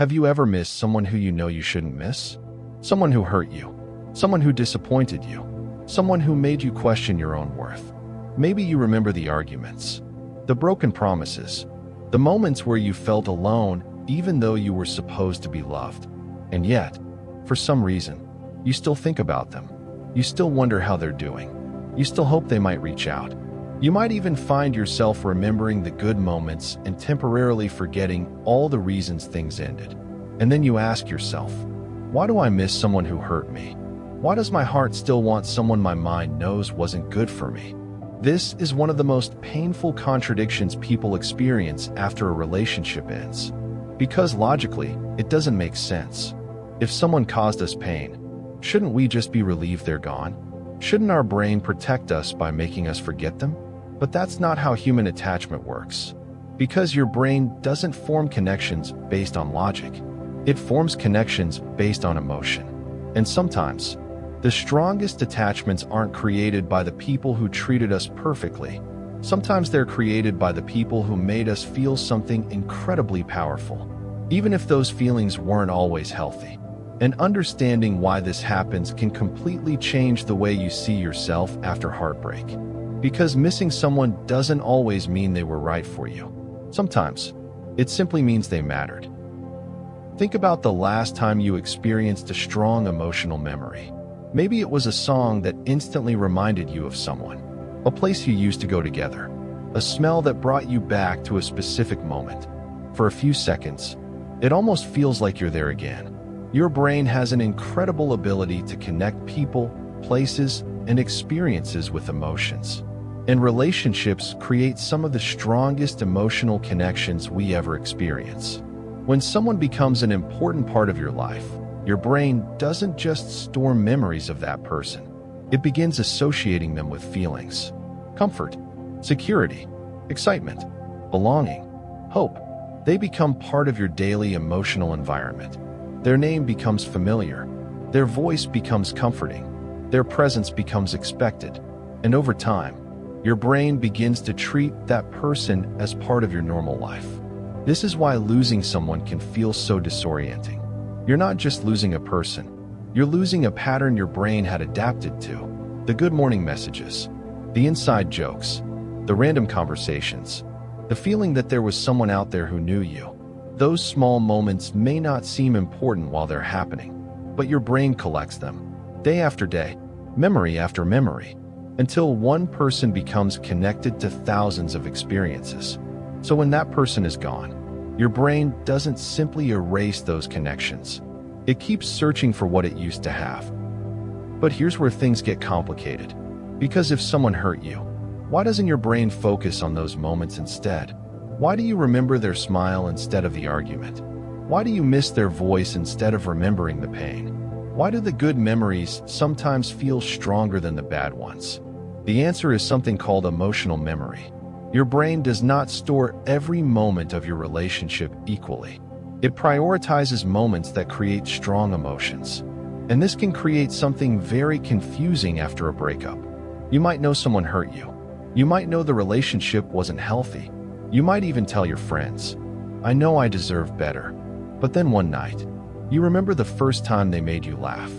Have you ever missed someone who you know you shouldn't miss? Someone who hurt you, someone who disappointed you, someone who made you question your own worth. Maybe you remember the arguments, the broken promises, the moments where you felt alone even though you were supposed to be loved. And yet, for some reason, you still think about them. You still wonder how they're doing. You still hope they might reach out. You might even find yourself remembering the good moments and temporarily forgetting all the reasons things ended. And then you ask yourself, why do I miss someone who hurt me? Why does my heart still want someone my mind knows wasn't good for me? This is one of the most painful contradictions people experience after a relationship ends. Because logically, it doesn't make sense. If someone caused us pain, shouldn't we just be relieved they're gone? Shouldn't our brain protect us by making us forget them? But that's not how human attachment works. Because your brain doesn't form connections based on logic. It forms connections based on emotion. And sometimes, the strongest attachments aren't created by the people who treated us perfectly. Sometimes they're created by the people who made us feel something incredibly powerful, even if those feelings weren't always healthy. And understanding why this happens can completely change the way you see yourself after heartbreak. Because missing someone doesn't always mean they were right for you. Sometimes, it simply means they mattered. Think about the last time you experienced a strong emotional memory. Maybe it was a song that instantly reminded you of someone, a place you used to go together, a smell that brought you back to a specific moment. For a few seconds, it almost feels like you're there again. Your brain has an incredible ability to connect people, places, and experiences with emotions. And relationships create some of the strongest emotional connections we ever experience. When someone becomes an important part of your life, your brain doesn't just store memories of that person. It begins associating them with feelings, comfort, security, excitement, belonging, hope. They become part of your daily emotional environment. Their name becomes familiar. Their voice becomes comforting. Their presence becomes expected. And over time, your brain begins to treat that person as part of your normal life. This is why losing someone can feel so disorienting. You're not just losing a person. You're losing a pattern your brain had adapted to. The good morning messages, the inside jokes, the random conversations, the feeling that there was someone out there who knew you. Those small moments may not seem important while they're happening, but your brain collects them, day after day, memory after memory, until one person becomes connected to thousands of experiences. So when that person is gone, your brain doesn't simply erase those connections. It keeps searching for what it used to have. But here's where things get complicated. Because if someone hurt you, why doesn't your brain focus on those moments instead? Why do you remember their smile instead of the argument? Why do you miss their voice instead of remembering the pain? Why do the good memories sometimes feel stronger than the bad ones? The answer is something called emotional memory. Your brain does not store every moment of your relationship equally. It prioritizes moments that create strong emotions. And this can create something very confusing after a breakup. You might know someone hurt you. You might know the relationship wasn't healthy. You might even tell your friends, I know I deserve better. But then one night, you remember the first time they made you laugh.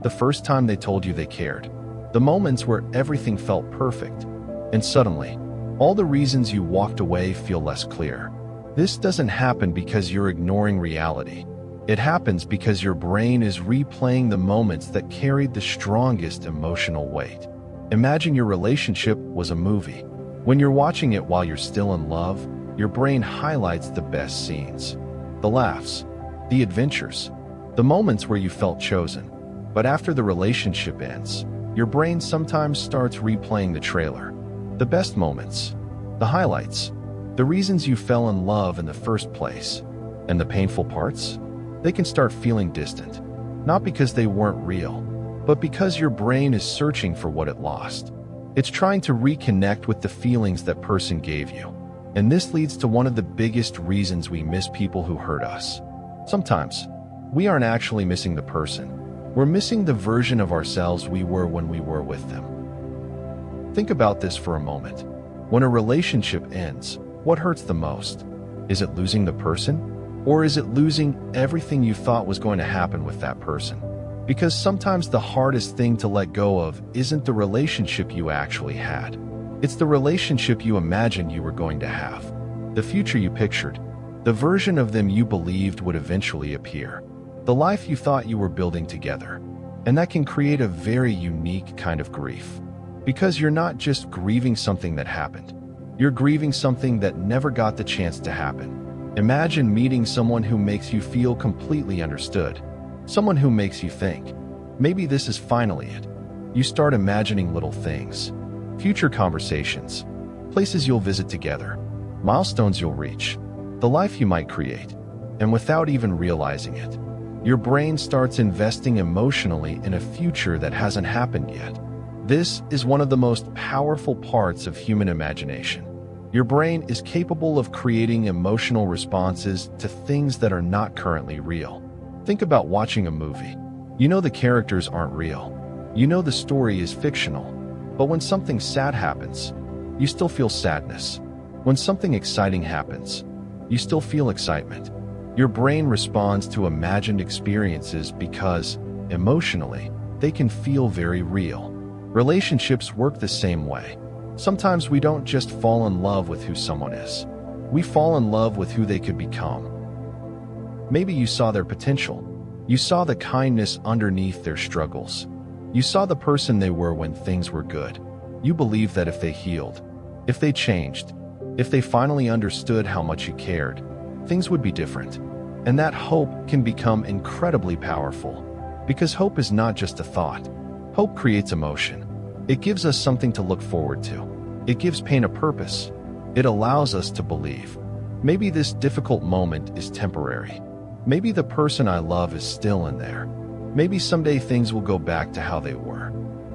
The first time they told you they cared. The moments where everything felt perfect. And suddenly, all the reasons you walked away feel less clear. This doesn't happen because you're ignoring reality. It happens because your brain is replaying the moments that carried the strongest emotional weight. Imagine your relationship was a movie. When you're watching it while you're still in love, your brain highlights the best scenes. The laughs, the adventures, the moments where you felt chosen. But after the relationship ends, your brain sometimes starts replaying the trailer. The best moments, the highlights, the reasons you fell in love in the first place, and the painful parts, they can start feeling distant. Not because they weren't real, but because your brain is searching for what it lost. It's trying to reconnect with the feelings that person gave you. And this leads to one of the biggest reasons we miss people who hurt us. Sometimes, we aren't actually missing the person. We're missing the version of ourselves we were when we were with them. Think about this for a moment. When a relationship ends, what hurts the most? Is it losing the person? Or is it losing everything you thought was going to happen with that person? Because sometimes the hardest thing to let go of isn't the relationship you actually had. It's the relationship you imagined you were going to have. The future you pictured. The version of them you believed would eventually appear. The life you thought you were building together. And that can create a very unique kind of grief. Because you're not just grieving something that happened. You're grieving something that never got the chance to happen. Imagine meeting someone who makes you feel completely understood. Someone who makes you think, maybe this is finally it. You start imagining little things. Future conversations. Places you'll visit together. Milestones you'll reach. The life you might create. And without even realizing it, your brain starts investing emotionally in a future that hasn't happened yet. This is one of the most powerful parts of human imagination. Your brain is capable of creating emotional responses to things that are not currently real. Think about watching a movie. You know the characters aren't real. You know the story is fictional. But when something sad happens, you still feel sadness. When something exciting happens, you still feel excitement. Your brain responds to imagined experiences because, emotionally, they can feel very real. Relationships work the same way. Sometimes we don't just fall in love with who someone is. We fall in love with who they could become. Maybe you saw their potential. You saw the kindness underneath their struggles. You saw the person they were when things were good. You believed that if they healed, if they changed, if they finally understood how much you cared, things would be different. And that hope can become incredibly powerful. Because hope is not just a thought. Hope creates emotion. It gives us something to look forward to. It gives pain a purpose. It allows us to believe. Maybe this difficult moment is temporary. Maybe the person I love is still in there. Maybe someday things will go back to how they were.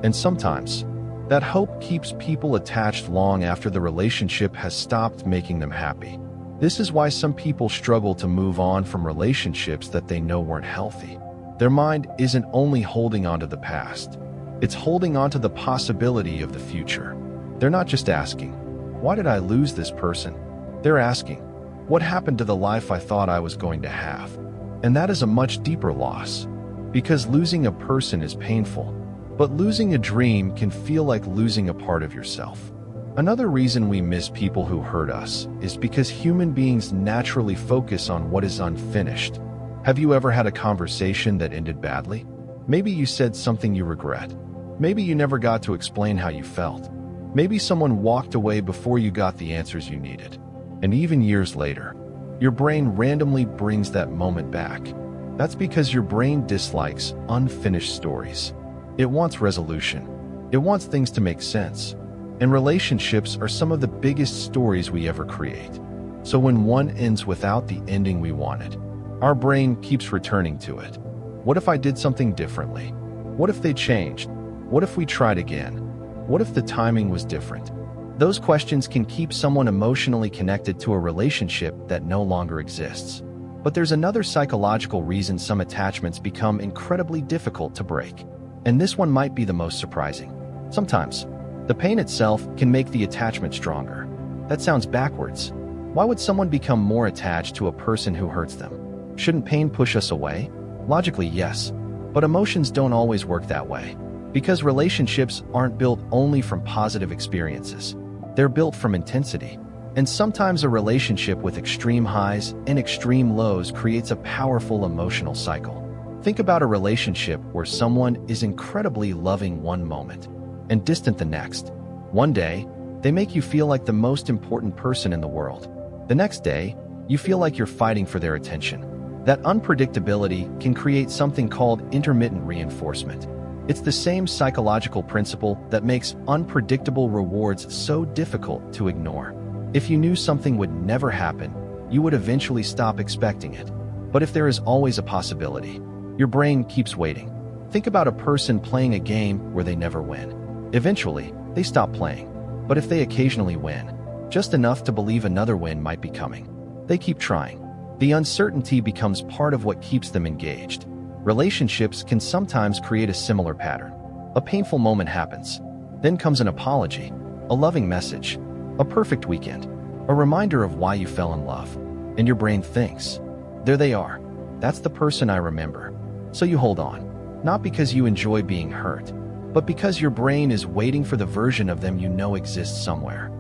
And sometimes, that hope keeps people attached long after the relationship has stopped making them happy. This is why some people struggle to move on from relationships that they know weren't healthy. Their mind isn't only holding on to the past. It's holding on to the possibility of the future. They're not just asking, why did I lose this person? They're asking, what happened to the life I thought I was going to have? And that is a much deeper loss. Because losing a person is painful, but losing a dream can feel like losing a part of yourself. Another reason we miss people who hurt us is because human beings naturally focus on what is unfinished. Have you ever had a conversation that ended badly? Maybe you said something you regret. Maybe you never got to explain how you felt. Maybe someone walked away before you got the answers you needed. And even years later, your brain randomly brings that moment back. That's because your brain dislikes unfinished stories. It wants resolution. It wants things to make sense. And relationships are some of the biggest stories we ever create. So when one ends without the ending we wanted, our brain keeps returning to it. What if I did something differently? What if they changed? What if we tried again? What if the timing was different? Those questions can keep someone emotionally connected to a relationship that no longer exists. But there's another psychological reason some attachments become incredibly difficult to break. And this one might be the most surprising. Sometimes, the pain itself can make the attachment stronger. That sounds backwards. Why would someone become more attached to a person who hurts them? Shouldn't pain push us away? Logically, yes. But emotions don't always work that way. Because relationships aren't built only from positive experiences. They're built from intensity. And sometimes a relationship with extreme highs and extreme lows creates a powerful emotional cycle. Think about a relationship where someone is incredibly loving one moment and distant the next. One day, they make you feel like the most important person in the world. The next day, you feel like you're fighting for their attention. That unpredictability can create something called intermittent reinforcement. It's the same psychological principle that makes unpredictable rewards so difficult to ignore. If you knew something would never happen, you would eventually stop expecting it. But if there is always a possibility, your brain keeps waiting. Think about a person playing a game where they never win. Eventually, they stop playing. But if they occasionally win, just enough to believe another win might be coming, they keep trying. The uncertainty becomes part of what keeps them engaged. Relationships can sometimes create a similar pattern. A painful moment happens. Then comes an apology, a loving message, a perfect weekend, a reminder of why you fell in love. And your brain thinks, There they are. That's the person I remember. So you hold on, not because you enjoy being hurt, but because your brain is waiting for the version of them you know exists somewhere.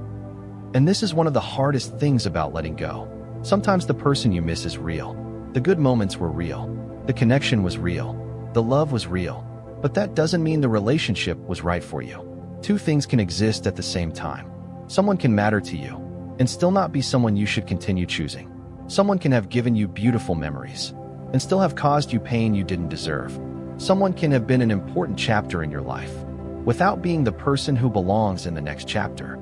And this is one of the hardest things about letting go. Sometimes the person you miss is real. The good moments were real. The connection was real. The love was real. But that doesn't mean the relationship was right for you. Two things can exist at the same time. Someone can matter to you and still not be someone you should continue choosing. Someone can have given you beautiful memories and still have caused you pain you didn't deserve. Someone can have been an important chapter in your life without being the person who belongs in the next chapter.